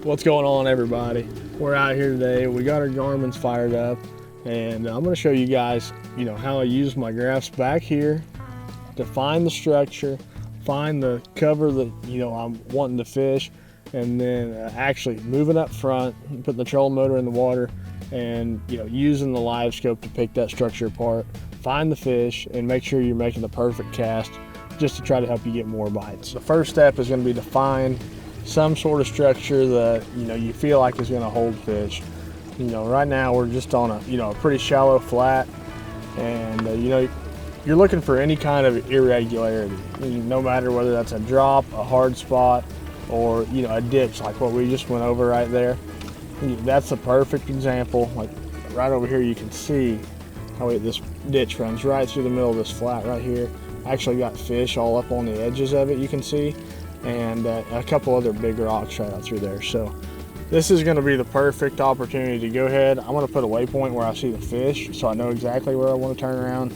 What's going on, everybody? We're out here today. We got our Garmin's fired up, and I'm going to show you guys, how I use my graphs back here to find the structure, find the cover that I'm wanting to fish, and then actually moving up front, putting the trolling motor in the water, and using the live scope to pick that structure apart, find the fish, and make sure you're making the perfect cast just to try to help you get more bites. The first step is going to be to find some sort of structure that you feel like is going to hold fish. Right now we're just on a pretty shallow flat, and you're looking for any kind of irregularity, no matter whether that's a drop, a hard spot, or a ditch like what we just went over right there. That's a perfect example. Like right over here, you can see how this ditch runs right through the middle of this flat right here. Actually got fish all up on the edges of it, you can see, and a couple other big rocks right out through there. So this is going to be the perfect opportunity to go ahead. I'm going to put a waypoint where I see the fish so I know exactly where I want to turn around.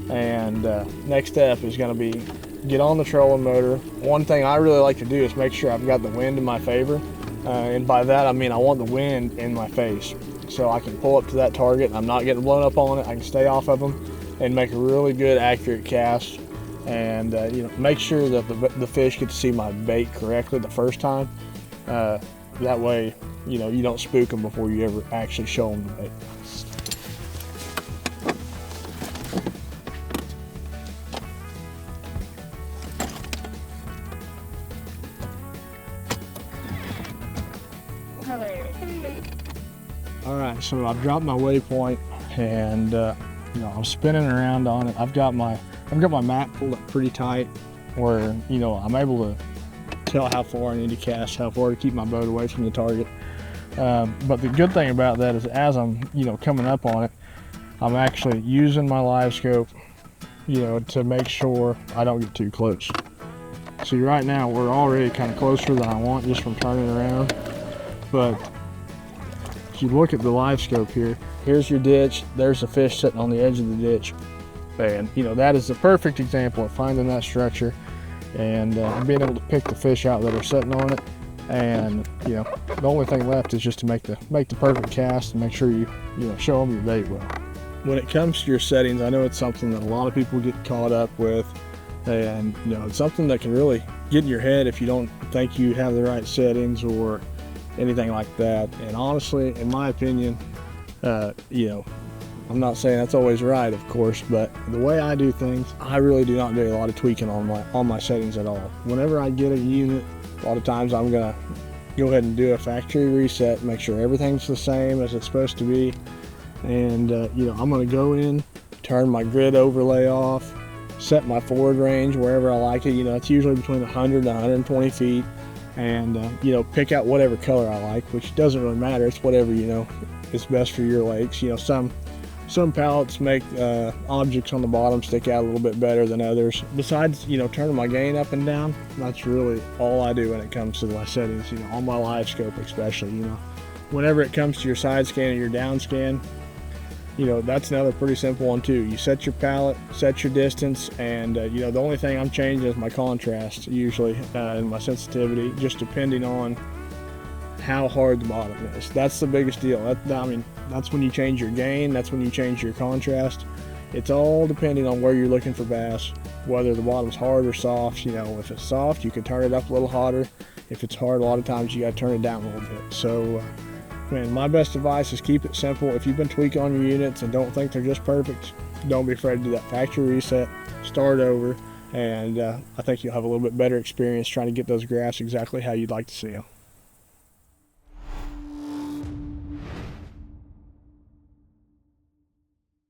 And next step is going to be get on the trolling motor. One thing I really like to do is make sure I've got the wind in my favor, and by that I mean I want the wind in my face so I can pull up to that target and I'm not getting blown up on it. I can stay off of them and make a really good accurate cast, and make sure that the fish get to see my bait correctly the first time. That way you don't spook them before you ever actually show them the bait. All right, so I've dropped my waypoint, and I'm spinning around on it. I've got my map pulled up pretty tight, where I'm able to tell how far I need to cast, how far to keep my boat away from the target. But the good thing about that is, as I'm coming up on it, I'm actually using my live scope, to make sure I don't get too close. See, right now we're already kind of closer than I want just from turning around, but if you look at the live scope here, here's your ditch, there's a fish sitting on the edge of the ditch, and that is the perfect example of finding that structure and being able to pick the fish out that are sitting on it. And the only thing left is just to make the perfect cast and make sure you show them your bait well. When it comes to your settings, I know it's something that a lot of people get caught up with, and it's something that can really get in your head if you don't think you have the right settings or anything like that. And honestly, in my opinion, I'm not saying that's always right, of course, but the way I do things, I really do not do a lot of tweaking on my settings at all. Whenever I get a unit, a lot of times I'm gonna go ahead and do a factory reset, make sure everything's the same as it's supposed to be, and I'm gonna go in, turn my grid overlay off, set my forward range wherever I like it. It's usually between 100 and 120 feet. And pick out whatever color I like, which doesn't really matter. It's whatever is best for your lakes. Some pallets make objects on the bottom stick out a little bit better than others. Besides turning my gain up and down, that's really all I do when it comes to my settings. On my live scope especially. Whenever it comes to your side scan and your down scan, that's another pretty simple one too. You set your pallet, set your distance, and the only thing I'm changing is my contrast usually, and my sensitivity, just depending on how hard the bottom is. That's the biggest deal. That's when you change your gain, that's when you change your contrast. It's all depending on where you're looking for bass, whether the bottom's hard or soft. If it's soft, you can turn it up a little hotter. If it's hard, a lot of times you got to turn it down a little bit. So man, my best advice is keep it simple. If you've been tweaking on your units and don't think they're just perfect, don't be afraid to do that factory reset, start over, and I think you'll have a little bit better experience trying to get those graphs exactly how you'd like to see them.